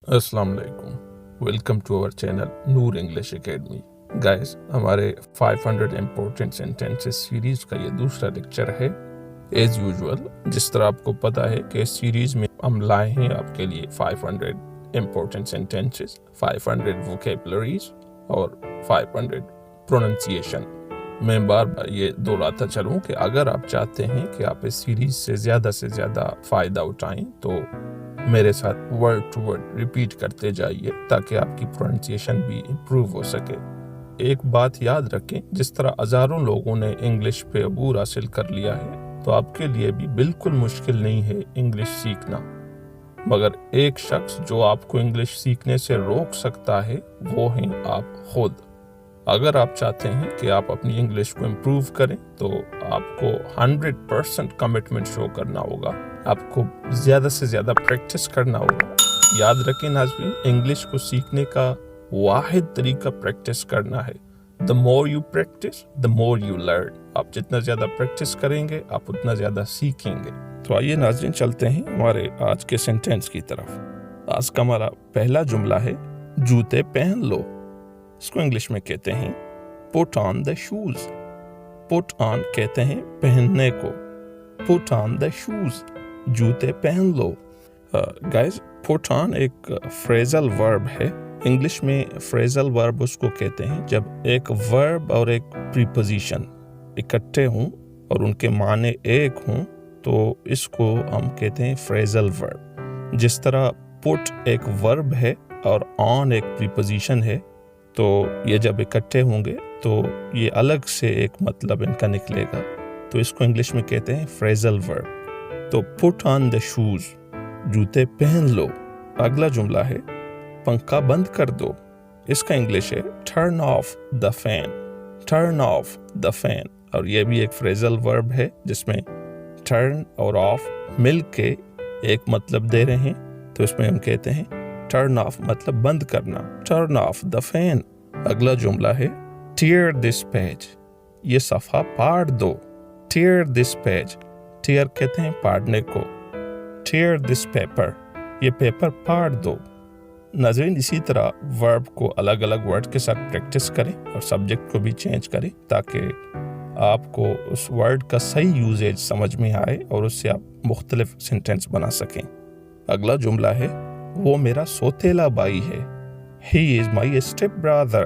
अस्सलाम वालेकुम। Welcome to our channel Noor English academy. Guys, हमारे 500 इम्पोर्टेंट सेंटेंसेस सीरीज का ये दूसरा लेक्चर है। एज यूजुअल, जिस तरह आपको पता है कि इस सीरीज में हम लाए हैं आपके लिए 500 इम्पोर्टेंट सेंटेंसेस, 500 वोकेबलरीज और 500 प्रोनंसिएशन। मैं बार बार ये दोहराता चलूँ कि अगर आप चाहते हैं कि आप इस सीरीज से ज़्यादा फ़ायदा उठाएं तो मेरे साथ वर्ड टू वर्ड रिपीट करते जाइए ताकि आपकी प्रोनाउंसिएशन भी इम्प्रूव हो सके। एक बात याद रखें, जिस तरह हज़ारों लोगों ने इंग्लिश पे अबूर हासिल कर लिया है तो आपके लिए भी बिल्कुल मुश्किल नहीं है इंग्लिश सीखना, मगर एक शख्स जो आपको इंग्लिश सीखने से रोक सकता है वो हैं आप खुद। अगर आप चाहते हैं कि आप अपनी इंग्लिश को इम्प्रूव करें तो आपको 100% कमिटमेंट शो करना होगा, आपको ज़्यादा से ज़्यादा प्रैक्टिस करना होगा। याद रखें नाज़रीन, इंग्लिश को सीखने का वाहिद तरीका प्रैक्टिस करना है। The more you practice the more you learn. आप जितना ज़्यादा प्रैक्टिस करेंगे आप उतना ज़्यादा सीखेंगे। तो आइए नाज़रीन, चलते हैं हमारे आज के सेंटेंस की तरफ। आज का हमारा पहला जुमला है जूते पहन लो। इसको इंग्लिश में कहते हैं put on the shoes. Put on कहते हैं पहनने को, पुट ऑन द शूज, जूते पहन लो। गाइस, पुट ऑन एक फ्रेजल वर्ब है। इंग्लिश में फ्रेजल वर्ब उसको कहते हैं जब एक वर्ब और एक प्रीपोजिशन इकट्ठे हों और उनके माने एक हों तो इसको हम कहते हैं फ्रेजल वर्ब। जिस तरह पुट एक वर्ब है और ऑन एक प्रीपोजिशन है, तो ये जब इकट्ठे होंगे तो ये अलग से एक मतलब इनका निकलेगा, तो इसको इंग्लिश में कहते हैं फ्रेजल वर्ब। तो पुट ऑन द शूज, जूते पहन लो। अगला जुमला है पंखा बंद कर दो। इसका इंग्लिश है turn off the fan. Turn off the fan, और ये भी एक फ्रेजल वर्ब है जिसमें टर्न और ऑफ मिल के एक मतलब दे रहे हैं, तो इसमें हम कहते हैं टर्न ऑफ मतलब बंद करना, टर्न ऑफ द फैन। अगला जुमला है टीयर दिस पेज। ये सफ़ा पाड़ दो। टीयर दिस पेज, टीयर कहते हैं पाड़ने को। टीयर दिस पेपर, ये पेपर पाड़ दो। नाज़रीन, इसी तरह वर्ब को अलग अलग वर्ड के साथ प्रैक्टिस करें और सब्जेक्ट को भी चेंज करें ताकि आपको उस वर्ड का सही यूजेज समझ में आए और उससे आप मुख्तलिफ सेंटेंस बना सकें। अगला जुमला है वो मेरा सोतेला भाई है। He is my step brother.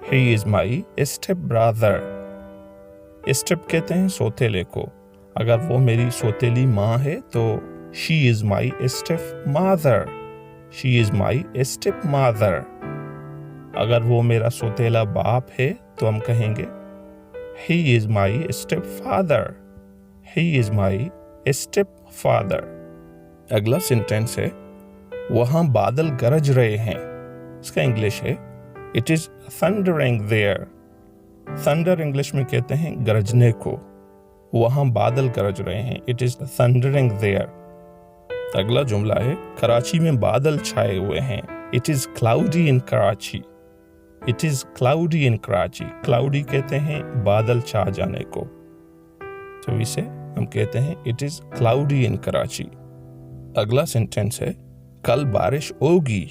He is my step brother. Step कहते हैं सोतेले को। अगर वो मेरी सोतेली माँ है तो she is my step mother. She is my step mother. अगर वो मेरा सोतेला बाप है तो हम कहेंगे He is my step father. He is my step father. अगला सेंटेंस है वहाँ बादल गरज रहे हैं। इसका इंग्लिश है it is thundering there. Thunder English में कहते हैं गरजने को। वहाँ बादल गरज रहे हैं, इट इज थंडरिंग देयर। अगला जुमला है कराची में बादल छाए हुए हैं। It is cloudy in Karachi. It is cloudy in Karachi. Cloudy कहते हैं बादल छा जाने को, तो इसे हम कहते हैं इट इज क्लाउडी इन कराची। अगला सेंटेंस है कल बारिश होगी।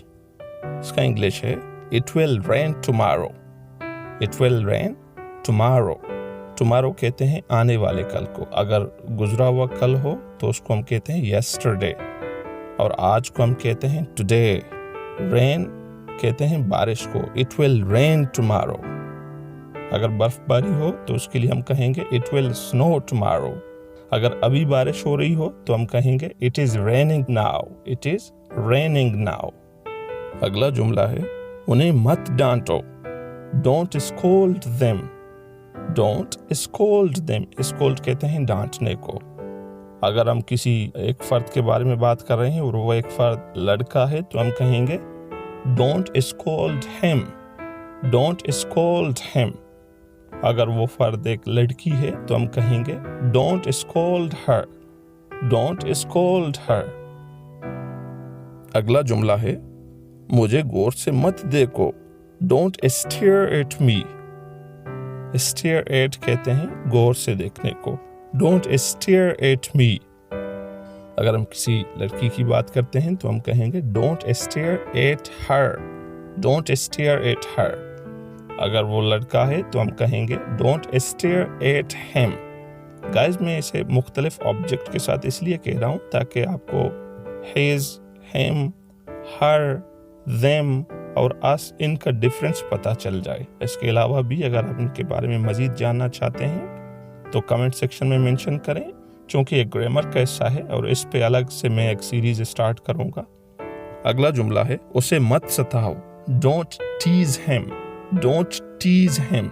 इसका इंग्लिश है it will rain tomorrow. It will rain tomorrow. Tomorrow कहते हैं आने वाले कल को। अगर गुजरा हुआ कल हो तो उसको हम कहते हैं यस्टरडे, और आज को हम कहते हैं टुडे। रेन कहते हैं बारिश को, इट विल रेन टुमारो। अगर बर्फबारी हो तो उसके लिए हम कहेंगे इट विल स्नो टुमारो। अगर अभी बारिश हो रही हो तो हम कहेंगे it is raining now. It is raining now. अगला जुमला है उन्हें मत डांटो। Don't scold them. Don't scold them. Scold कहते हैं डांटने को। अगर हम किसी एक फर्द के बारे में बात कर रहे हैं और वो एक फर्द लड़का है तो हम कहेंगे don't scold him. Don't scold him. अगर वो फर्द एक लड़की है तो हम कहेंगे don't scold her. Don't scold her. अगला जुमला है मुझे गौर से मत देखो। Don't stare at me. Stare at कहते हैं गौर से देखने को। Don't stare at me. اگر ہم کسی لڑکی کی بات کرتے ہیں تو ہم کہیں گے don't stare at her, don't stare at her. اگر وہ لڑکا ہے تو ہم کہیں گے don't stare at him. Guys میں اسے مختلف آبجیکٹ کے ساتھ اس لیے کہہ رہا ہوں تاکہ آپ کو ہیز، ہیم، ہر، them اور us ان کا ڈفرینس پتہ چل جائے. اس کے علاوہ بھی اگر آپ ان کے بارے میں مزید جاننا چاہتے ہیں تو کمنٹ سیکشن میں منشن کریں، چونکہ یہ گرامر کا حصہ ہے اور اس پہ الگ سے میں ایک سیریز اسٹارٹ کروں گا. اگلا جملہ ہے اسے مت ستاؤ. Don't tease him، don't tease him.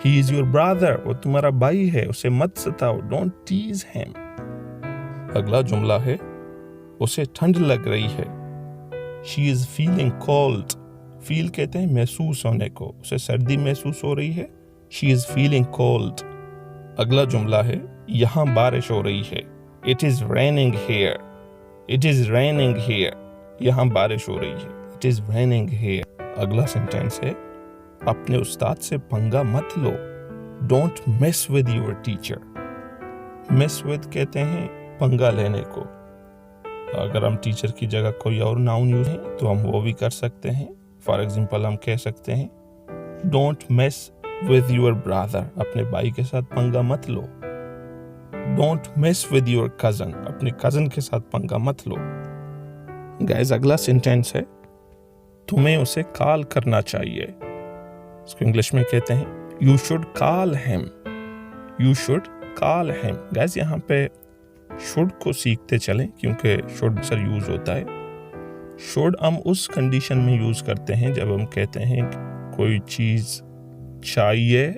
He is your brother، وہ تمہارا بھائی ہے، اسے مت ستاؤ. Don't tease him. اگلا جملہ ہے اسے ٹھنڈ لگ رہی ہے. She is feeling cold. فیل کہتے ہیں محسوس ہونے کو، اسے سردی محسوس ہو رہی ہے. She is feeling cold. اگلا جملہ ہے یہاں بارش ہو رہی ہے. It is raining here. It is raining here. یہاں بارش ہو رہی ہے. It is raining here. اگلا سینٹینس ہے اپنے استاد سے پنگا مت لو. Don't mess with your teacher. Mess with کہتے ہیں پنگا لینے کو. اگر ہم ٹیچر کی جگہ کوئی اور ناؤن یوز ہیں تو ہم وہ بھی کر سکتے ہیں. فار ایگزامپل ہم کہہ سکتے ہیں don't mess with your brother, اپنے بھائی کے ساتھ پنگا مت لو. Don't mess with your cousin, اپنے کزن کے ساتھ پنگا مت لو. گائز اگلا سینٹینس ہے تمہیں اسے کال کرنا چاہیے. اس کو انگلش میں کہتے ہیں you should call him, you should call him. Guys یہاں پہ شوڈ کو سیکھتے چلیں کیونکہ شوڈ اکثر یوز ہوتا ہے. شوڈ ہم اس کنڈیشن میں یوز کرتے ہیں جب ہم کہتے ہیں کوئی چیز چاہیے،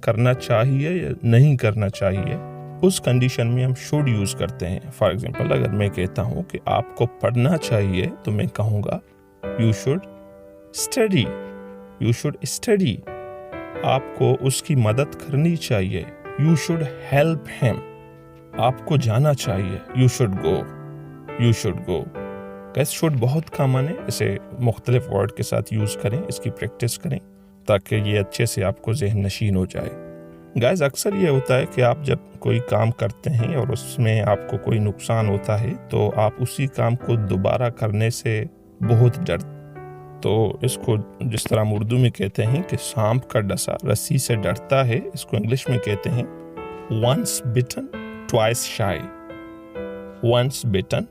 کرنا چاہیے یا نہیں کرنا چاہیے، اس کنڈیشن میں ہم شوڈ یوز کرتے ہیں. فار ایگزامپل اگر میں کہتا ہوں کہ آپ کو پڑھنا چاہیے تو میں کہوں گا you should study, you should study. آپ کو اس کی مدد کرنی چاہیے. You should help him. آپ کو جانا چاہیے. You should go, you should go. Guys should بہت کامن ہے، اسے مختلف ورڈ کے ساتھ یوز کریں، اس کی پریکٹس کریں تاکہ یہ اچھے سے آپ کو ذہن نشین ہو جائے. گائز اکثر یہ ہوتا ہے کہ آپ جب کوئی کام کرتے ہیں اور اس میں آپ کو کوئی نقصان ہوتا ہے تو آپ اسی کام کو دوبارہ کرنے سے بہت ڈرتے. تو اس کو جس طرح ہم اردو میں کہتے ہیں کہ سانپ کا ڈسا رسی سے ڈرتا ہے، اس کو انگلش میں کہتے ہیں once bitten twice shy. once bitten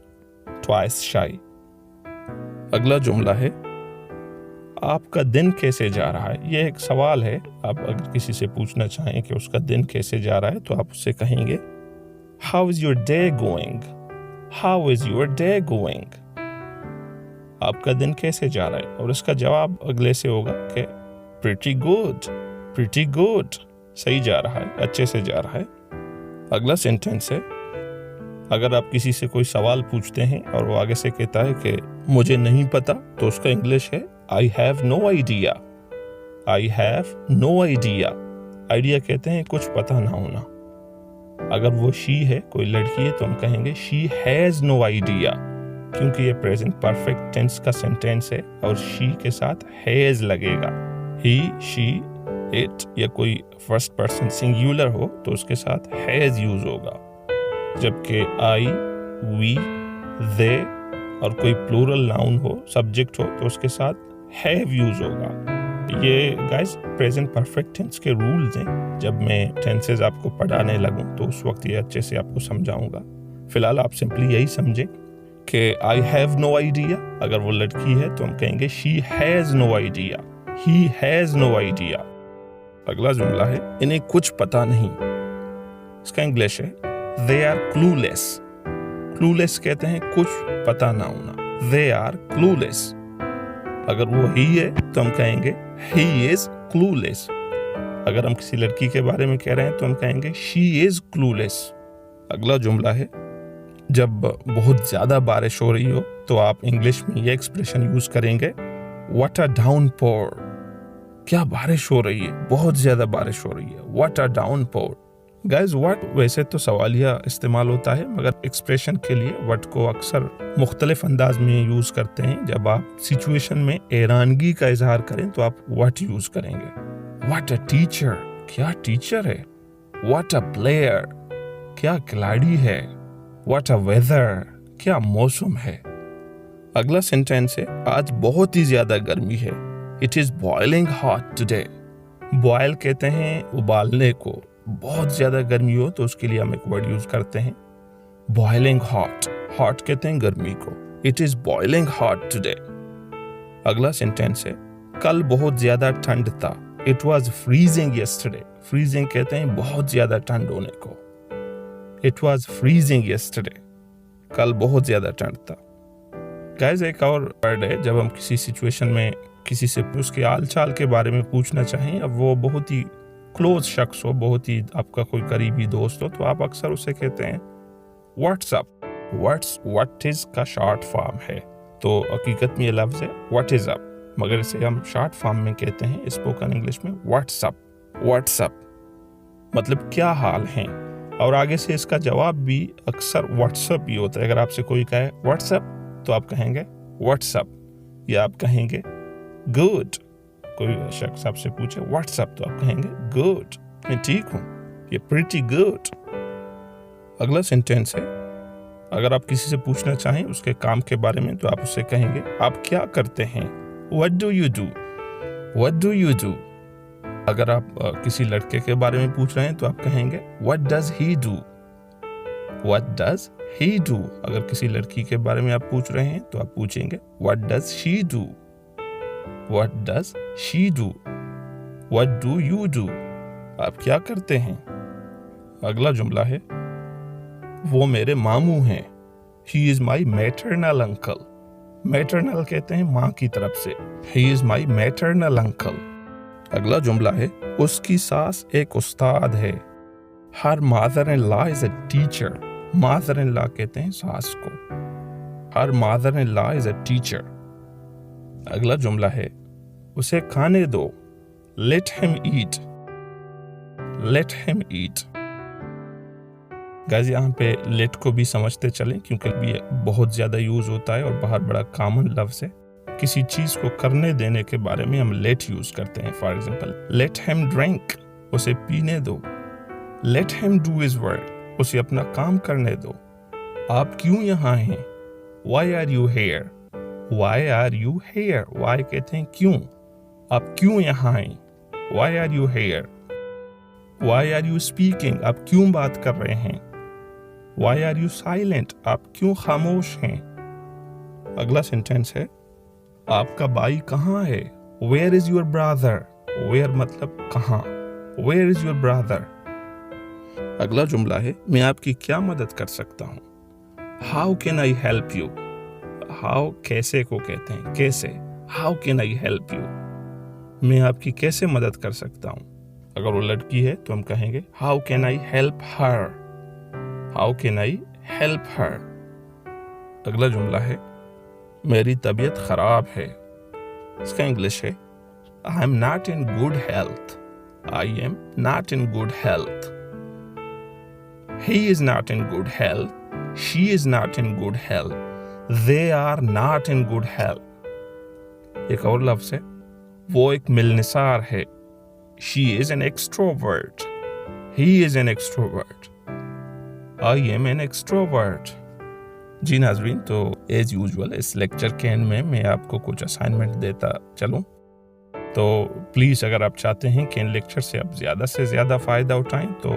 twice shy. اگلا جملہ ہے آپ کا دن کیسے جا رہا ہے. یہ ایک سوال ہے. آپ اگر کسی سے پوچھنا چاہیں کہ اس کا دن کیسے جا رہا ہے تو آپ اس سے کہیں گے How is your day going? How is your day going? آپ کا دن کیسے جا رہا ہے، اور اس کا جواب اگلے سے ہوگا کہ pretty good, pretty good. صحیح جا رہا ہے، اچھے سے جا رہا ہے. اگلا سینٹینس ہے اگر آپ کسی سے کوئی سوال پوچھتے ہیں اور وہ آگے سے کہتا ہے کہ مجھے نہیں پتا تو اس کا انگلش ہے I have no idea. I have no idea. Idea کہتے ہیں کچھ پتہ نہ ہونا. اگر وہ she ہے، کوئی لڑکی ہے، تو ہم کہیں گے she has no idea، کیونکہ یہ پریزنٹ پرفیکٹ ٹینس کا سینٹینس ہے اور she کے ساتھ has لگے گا. he, she, it یا کوئی فرسٹ پرسن سنگیولر ہو تو اس کے ساتھ has یوز ہوگا، جبکہ I, we, they اور کوئی پلورل ناؤن ہو، سبجیکٹ ہو، تو اس کے ساتھ have یوز ہوگا. یہ گائز پریزنٹ پرفیکٹ ٹینس کے رولز ہیں. جب میں ٹینسز آپ کو پڑھانے لگوں تو اس وقت یہ اچھے سے آپ کو سمجھاؤں گا. فی الحال آپ سمپلی یہی سمجھیں کہ I have no idea. اگر وہ لڑکی ہے تو ہم کہیں گے she has no idea. He has no idea. اگلا جملہ ہے انہیں کچھ پتہ نہیں. اس کا انگلش ہے they are clueless. clueless کہتے ہیں کچھ پتہ نہ ہونا. they are clueless. اگر وہ ہی ہے تو ہم کہیں گے he is clueless. اگر ہم کسی لڑکی کے بارے میں کہہ رہے ہیں تو ہم کہیں گے she is clueless. اگلا جملہ ہے جب بہت زیادہ بارش ہو رہی ہو تو آپ انگلش میں یہ ایکسپریشن یوز کریں گے what a downpour. کیا بارش ہو رہی ہے، بہت زیادہ بارش ہو رہی ہے. what a downpour. Guys what ویسے تو سوالیہ استعمال ہوتا ہے، مگر ایکسپریشن کے لیے what کو اکثر مختلف انداز میں یوز کرتے ہیں. جب آپ سچویشن میں حیرانگی کا اظہار کریں تو آپ what یوز کریں گے. what a teacher. کیا ٹیچر ہے. what a player. کیا کھلاڑی ہے. what a weather. क्या मौसम है। अगला सेंटेंस है आज बहुत ही ज्यादा गर्मी है। It is boiling hot today. Boil कहते हैं उबालने को, बहुत ज्यादा गर्मी हो तो उसके लिए हम एक वर्ड यूज करते हैं बॉइलिंग हॉट। हॉट कहते हैं गर्मी को। It is boiling hot today. अगला सेंटेंस है कल बहुत ज्यादा ठंड था। It was freezing yesterday. Freezing कहते हैं बहुत ज्यादा ठंड होने को। It was freezing yesterday. कल बहुत ज्यादा ठंड था। गाइस एक और वर्ड है जब हम किसी सिचुएशन में किसी से उसके हाल चाल के बारे में पूछना चाहें, अब वो बहुत ही क्लोज शख्स हो, बहुत ही आपका कोई करीबी दोस्त हो, तो आप अक्सर उसे कहते हैं व्हाट्सअप। व्हाट इज का शॉर्ट फॉर्म है, तो हकीकत में ये लफ्ज है व्हाट इज अप, मगर इसे हम शॉर्ट फॉर्म में कहते हैं स्पोकन इंग्लिश में व्हाट्सअप। व्हाट्सअप मतलब क्या हाल है, और आगे से इसका जवाब भी अक्सर व्हाट्सअप ही होता है। अगर आपसे कोई कहे व्हाट्सअप तो आप कहेंगे व्हाट्सअप, या आप कहेंगे गुड। कोई शख्स आपसे पूछे व्हाट्सअप तो आप कहेंगे गुड, मैं ठीक हूँ, ये प्रीटी गुड। अगला सेंटेंस है अगर आप किसी से पूछना चाहें उसके काम के बारे में तो आप उससे कहेंगे आप क्या करते हैं। What do you do? What do you do? अगर आप किसी लड़के के बारे में पूछ रहे हैं तो आप कहेंगे What does he do? What does he do? अगर किसी लड़की के बारे में आप पूछ रहे हैं तो आप पूछेंगे What does she do? What does she do? What do you do? आप क्या करते हैं। अगला जुमला है वो मेरे मामू हैं। He is my maternal uncle. Maternal कहते हैं माँ की तरफ से। He is my maternal uncle. अगला जुमला है उसकी सास एक उस्ताद है। Her mother-in-law is a teacher. Mother-in-law कहते हैं सास को। Her mother-in-law is a teacher. अगला जुमला है उसे खाने दो। Let him eat. Let him eat. Guys यहाँ पे लेट को भी समझते चलें क्योंकि ये बहुत ज़्यादा यूज़ होता है और बहुत बड़ा कॉमन लफ्ज़ है। किसी चीज़ को करने देने के बारे में हम लेट यूज़ करते हैं। For example let him drink, उसे पीने दो। Let him do his work, उसे अपना काम करने दो। आप क्यों यहाँ हैं। Why are you here. Why are you here, why कहते हैं क्यों। आप क्यों यहाँ हैं। Why are you here. Why are you speaking, आप क्यों बात कर रहे हैं। Why are you silent? आप क्यों खामोश हैं। अगला सेंटेंस है आपका भाई कहाँ है। Where is your brother? Where मतलब कहाँ। Where is your brother? अगला जुमला है मैं आपकी क्या मदद कर सकता हूँ। How can I help you? How कैसे को कहते हैं, कैसे। How can I help you? मैं आपकी कैसे मदद कर सकता हूँ। अगर वो लड़की है तो हम कहेंगे How can I help her? How can I help her? अगला जुमला है मेरी तबीयत खराब है। इसका इंग्लिश है I am not in good health. I am not in good health. He is not in good health. She is not in good health. They are not in good health. एक और लफ्ज़ है वो एक मिलनसार है। She is an extrovert. He is an extrovert. I am an extrovert. जी नाज़रीन, तो एज यूजुअल इस लेक्चर के एंड में मैं आपको कुछ असाइनमेंट देता चलूँ। तो प्लीज़ अगर आप चाहते हैं कि इन लेक्चर से आप ज़्यादा से ज़्यादा फ़ायदा उठाएं तो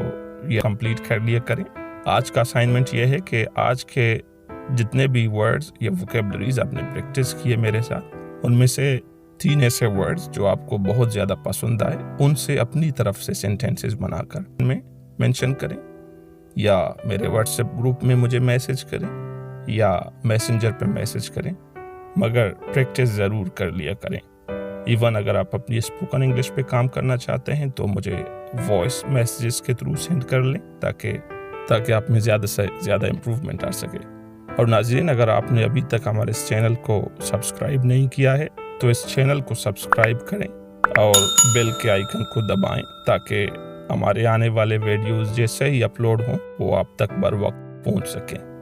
ये कंप्लीट कर लिया करें। आज का असाइनमेंट ये है कि आज के जितने भी वर्ड्स या वोकेबलरीज आपने प्रैक्टिस किए मेरे साथ, उनमें से 3 ऐसे वर्ड्स जो आपको बहुत ज़्यादा पसंद आए उनसे अपनी तरफ से सेंटेंसेस बनाकर उनमें मेंशन करें, या मेरे व्हाट्सएप ग्रुप में मुझे मैसेज करें या मैसेंजर पे मैसेज करें, मगर प्रैक्टिस ज़रूर कर लिया करें। इवन अगर आप अपनी स्पोकन इंग्लिश पे काम करना चाहते हैं तो मुझे वॉइस मैसेजेस के थ्रू सेंड कर लें ताकि आप में ज़्यादा से ज़्यादा इम्प्रूवमेंट आ सके। और नाज़रीन, अगर आपने अभी तक हमारे इस चैनल को सब्सक्राइब नहीं किया है तो इस चैनल को सब्सक्राइब करें और बेल के आइकन को दबाएं ताकि हमारे आने वाले वीडियोस जैसे ही अपलोड हों वो आप तक बर वक्त पहुंच सकें।